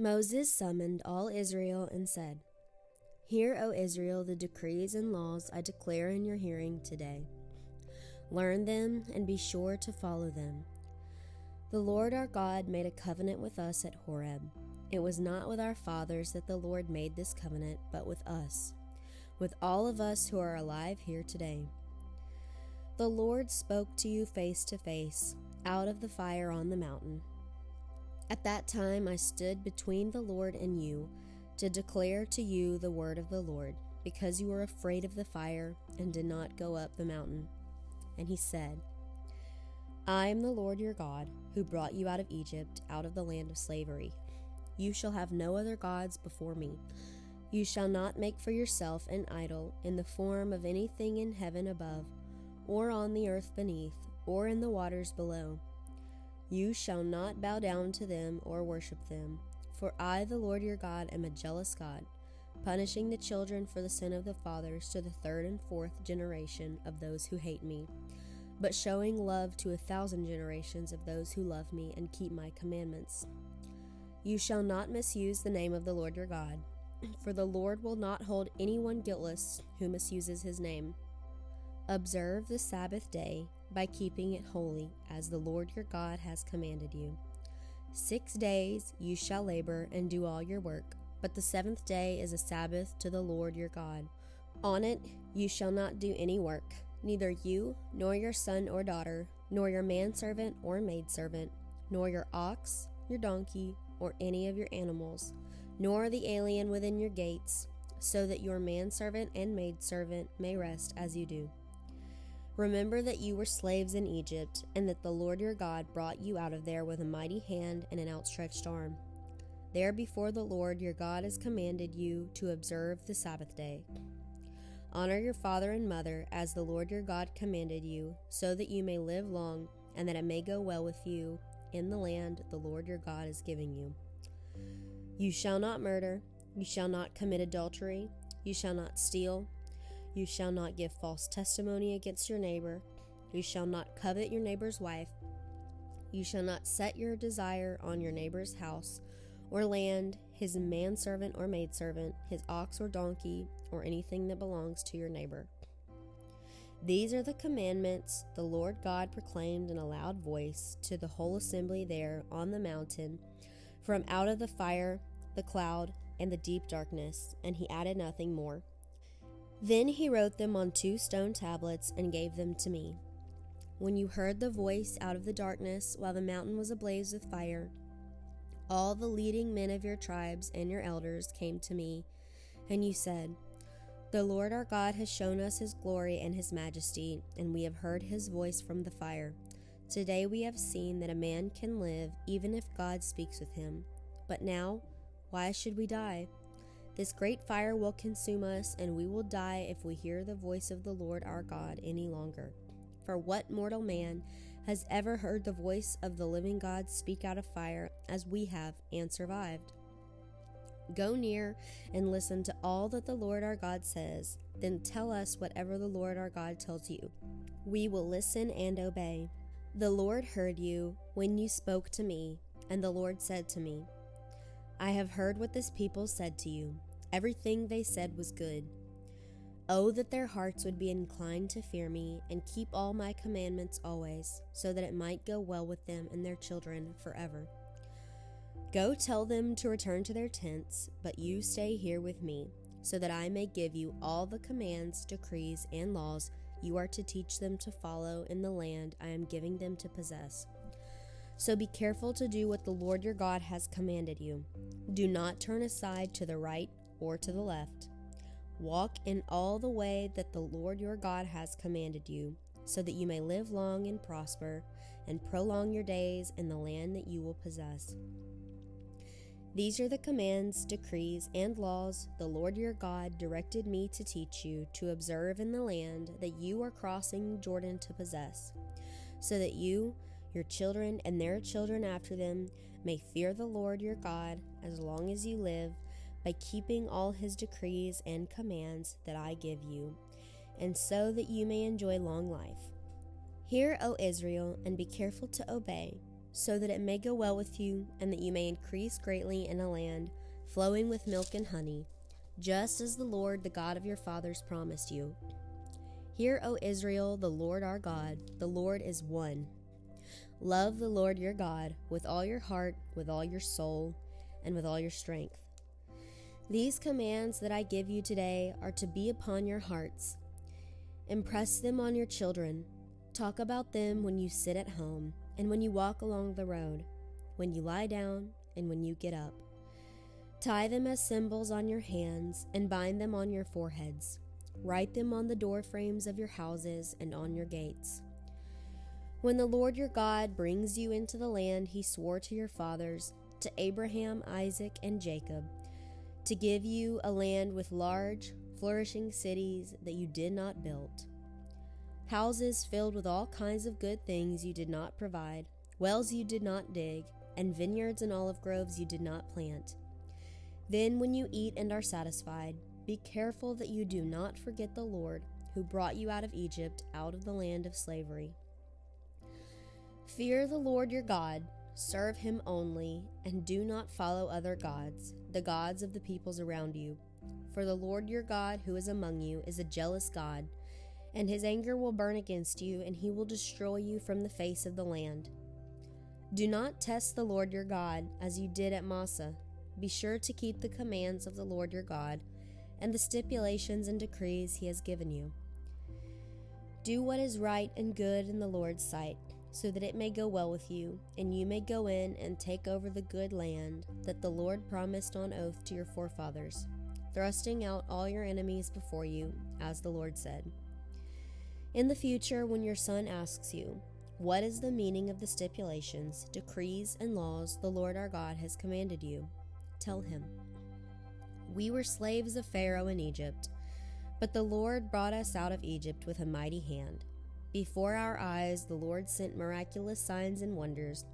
Moses summoned all Israel and said, "Hear, O Israel, the decrees and laws I declare in your hearing today. Learn them and be sure to follow them. The Lord our God made a covenant with us at Horeb. It was not with our fathers that the Lord made this covenant, but with us, with all of us who are alive here today. The Lord spoke to you face to face, out of the fire on the mountain. At that time I stood between the Lord and you, to declare to you the word of the Lord, because you were afraid of the fire and did not go up the mountain." And he said, "I am the Lord your God, who brought you out of Egypt, out of the land of slavery. You shall have no other gods before me. You shall not make for yourself an idol in the form of anything in heaven above, or on the earth beneath, or in the waters below. You shall not bow down to them or worship them, for I, the Lord your God, am a jealous God, punishing the children for the sin of the fathers to the third and fourth generation of those who hate me, but showing love to 1,000 generations of those who love me and keep my commandments. You shall not misuse the name of the Lord your God, for the Lord will not hold anyone guiltless who misuses his name. Observe the Sabbath day by keeping it holy, as the Lord your God has commanded you. 6 days you shall labor and do all your work, but the seventh day is a Sabbath to the Lord your God. On it you shall not do any work, neither you, nor your son or daughter, nor your manservant or maidservant, nor your ox, your donkey, or any of your animals, nor the alien within your gates, so that your manservant and maidservant may rest as you do. Remember that you were slaves in Egypt, and that the Lord your God brought you out of there with a mighty hand and an outstretched arm. There before the Lord your God has commanded you to observe the Sabbath day. Honor your father and mother, as the Lord your God commanded you, so that you may live long, and that it may go well with you in the land the Lord your God is giving you. You shall not murder, you shall not commit adultery, you shall not steal, you shall not give false testimony against your neighbor, you shall not covet your neighbor's wife, you shall not set your desire on your neighbor's house or land, his manservant or maidservant, his ox or donkey, or anything that belongs to your neighbor. These are the commandments the Lord God proclaimed in a loud voice to the whole assembly there on the mountain, from out of the fire, the cloud, and the deep darkness, and he added nothing more. Then he wrote them on 2 stone tablets and gave them to me. When you heard the voice out of the darkness while the mountain was ablaze with fire, all the leading men of your tribes and your elders came to me, and you said, "The Lord our God has shown us his glory and his majesty, and we have heard his voice from the fire. Today we have seen that a man can live even if God speaks with him. But now, why should we die? This great fire will consume us, and we will die if we hear the voice of the Lord our God any longer. For what mortal man has ever heard the voice of the living God speak out of fire as we have and survived? Go near and listen to all that the Lord our God says. Then tell us whatever the Lord our God tells you. We will listen and obey." The Lord heard you when you spoke to me, and the Lord said to me, "I have heard what this people said to you. Everything they said was good. Oh, that their hearts would be inclined to fear me and keep all my commandments always, so that it might go well with them and their children forever. Go tell them to return to their tents, but you stay here with me, so that I may give you all the commands, decrees, and laws you are to teach them to follow in the land I am giving them to possess. So be careful to do what the Lord your God has commanded you. Do not turn aside to the right or to the left. Walk in all the way that the Lord your God has commanded you, so that you may live long and prosper, and prolong your days in the land that you will possess. These are the commands, decrees, and laws the Lord your God directed me to teach you to observe in the land that you are crossing Jordan to possess, so that you, your children, and their children after them may fear the Lord your God as long as you live, by keeping all his decrees and commands that I give you, and so that you may enjoy long life. Hear, O Israel, and be careful to obey. so that it may go well with you, and that you may increase greatly in a land flowing with milk and honey, just as the Lord, the God of your fathers, promised you. Hear, O Israel, the Lord our God, the Lord is one. Love the Lord your God with all your heart, with all your soul, and with all your strength. These commands that I give you today are to be upon your hearts. Impress them on your children. Talk about them when you sit at home, and when you walk along the road, when you lie down, and when you get up. Tie them as symbols on your hands, and bind them on your foreheads. Write them on the door frames of your houses and on your gates. When the Lord your God brings you into the land he swore to your fathers, to Abraham, Isaac, and Jacob, to give you a land with large, flourishing cities that you did not build, houses filled with all kinds of good things you did not provide, wells you did not dig, and vineyards and olive groves you did not plant. Then when you eat and are satisfied, be careful that you do not forget the Lord, who brought you out of Egypt, out of the land of slavery. Fear the Lord your God, serve him only, and do not follow other gods, the gods of the peoples around you. For the Lord your God, who is among you, is a jealous God, and his anger will burn against you, and he will destroy you from the face of the land. Do not test the Lord your God, as you did at Massah. Be sure to keep the commands of the Lord your God, and the stipulations and decrees he has given you. Do what is right and good in the Lord's sight, so that it may go well with you, and you may go in and take over the good land that the Lord promised on oath to your forefathers, thrusting out all your enemies before you, as the Lord said. In the future, when your son asks you, what is the meaning of the stipulations, decrees, and laws the Lord our God has commanded you? Tell him, we were slaves of Pharaoh in Egypt, but the Lord brought us out of Egypt with a mighty hand. Before our eyes the Lord sent miraculous signs and wonders,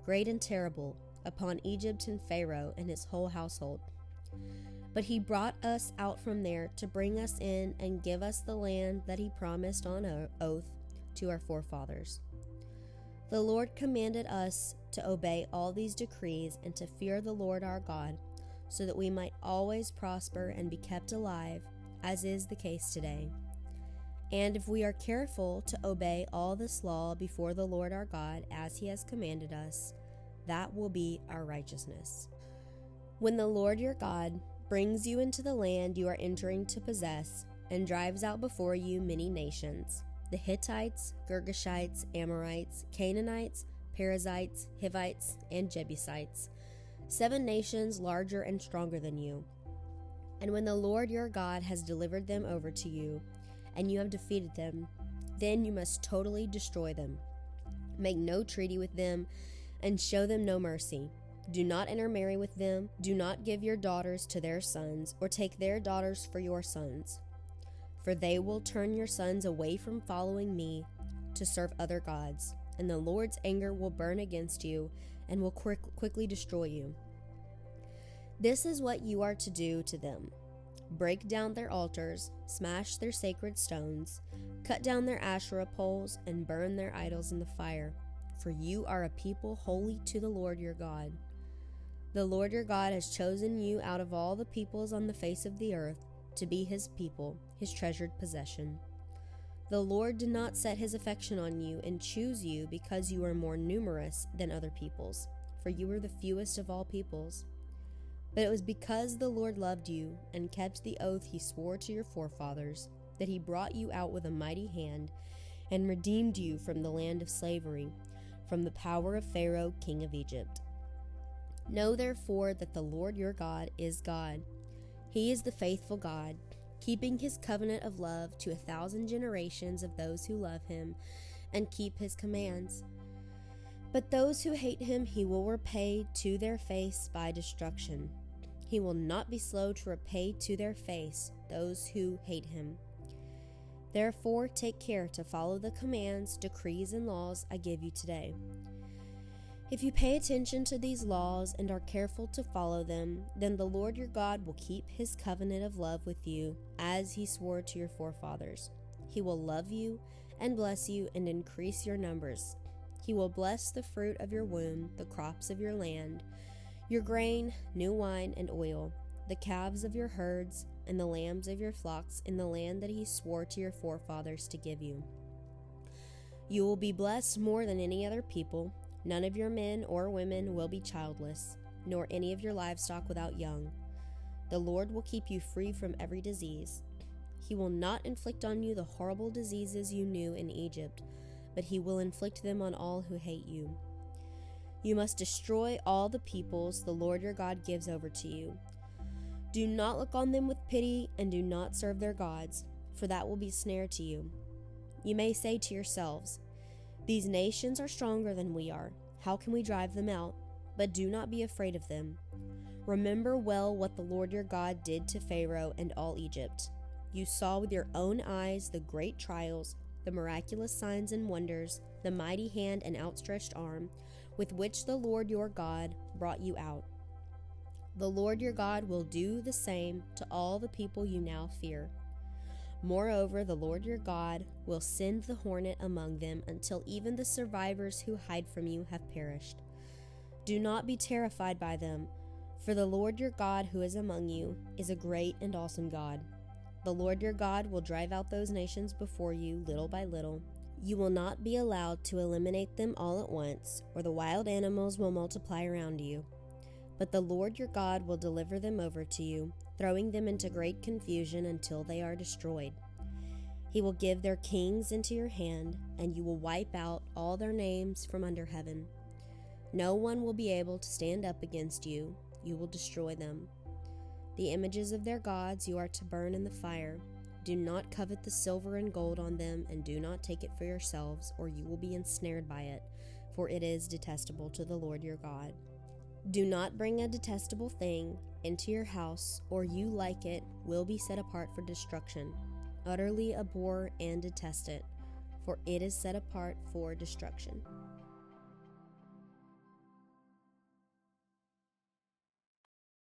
great and terrible, upon Egypt and Pharaoh and his whole household. But he brought us out from there to bring us in and give us the land that he promised on oath to our forefathers. The Lord commanded us to obey all these decrees and to fear the Lord our God, so that we might always prosper and be kept alive, as is the case today. And if we are careful to obey all this law before the Lord our God as he has commanded us, that will be our righteousness. When the Lord your God brings you into the land you are entering to possess, and drives out before you many nations, the Hittites, Girgashites, Amorites, Canaanites, Perizzites, Hivites, and Jebusites, 7 nations larger and stronger than you. And when the Lord your God has delivered them over to you, and you have defeated them, then you must totally destroy them. Make no treaty with them, and show them no mercy. Do not intermarry with them. Do not give your daughters to their sons, or take their daughters for your sons. For they will turn your sons away from following me to serve other gods, and the Lord's anger will burn against you, and will quickly destroy you. This is what you are to do to them. Break down their altars, smash their sacred stones, cut down their Asherah poles, and burn their idols in the fire, for you are a people holy to the Lord your God. The Lord your God has chosen you out of all the peoples on the face of the earth to be his people, his treasured possession. The Lord did not set his affection on you and choose you because you are more numerous than other peoples, for you were the fewest of all peoples. But it was because the Lord loved you and kept the oath he swore to your forefathers that he brought you out with a mighty hand and redeemed you from the land of slavery, from the power of Pharaoh, king of Egypt. Know therefore that the Lord your God is God. He is the faithful God, keeping his covenant of love to 1,000 generations of those who love him and keep his commands. But those who hate him he will repay to their face by destruction. He will not be slow to repay to their face those who hate him. Therefore take care to follow the commands, decrees, and laws I give you today. If you pay attention to these laws and are careful to follow them, then the Lord your God will keep his covenant of love with you, as he swore to your forefathers. He will love you and bless you and increase your numbers. He will bless the fruit of your womb, the crops of your land, your grain, new wine, and oil, the calves of your herds, and the lambs of your flocks in the land that he swore to your forefathers to give you. You will be blessed more than any other people. None of your men or women will be childless, nor any of your livestock without young. The Lord will keep you free from every disease. He will not inflict on you the horrible diseases you knew in Egypt, but he will inflict them on all who hate you. You must destroy all the peoples the Lord your God gives over to you. Do not look on them with pity, and do not serve their gods, for that will be a snare to you. You may say to yourselves, "These nations are stronger than we are. How can we drive them out?" But do not be afraid of them. Remember well what the Lord your God did to Pharaoh and all Egypt. You saw with your own eyes the great trials, the miraculous signs and wonders, the mighty hand and outstretched arm, with which the Lord your God brought you out. The Lord your God will do the same to all the people you now fear. Moreover, the Lord your God will send the hornet among them until even the survivors who hide from you have perished. Do not be terrified by them, for the Lord your God who is among you is a great and awesome God. The Lord your God will drive out those nations before you little by little. You will not be allowed to eliminate them all at once, or the wild animals will multiply around you. But the Lord your God will deliver them over to you, throwing them into great confusion until they are destroyed. He will give their kings into your hand, and you will wipe out all their names from under heaven. No one will be able to stand up against you. You will destroy them. The images of their gods you are to burn in the fire. Do not covet the silver and gold on them, and do not take it for yourselves, or you will be ensnared by it, for it is detestable to the Lord your God. Do not bring a detestable thing into your house, or you like it will be set apart for destruction. Utterly abhor and detest it, for it is set apart for destruction.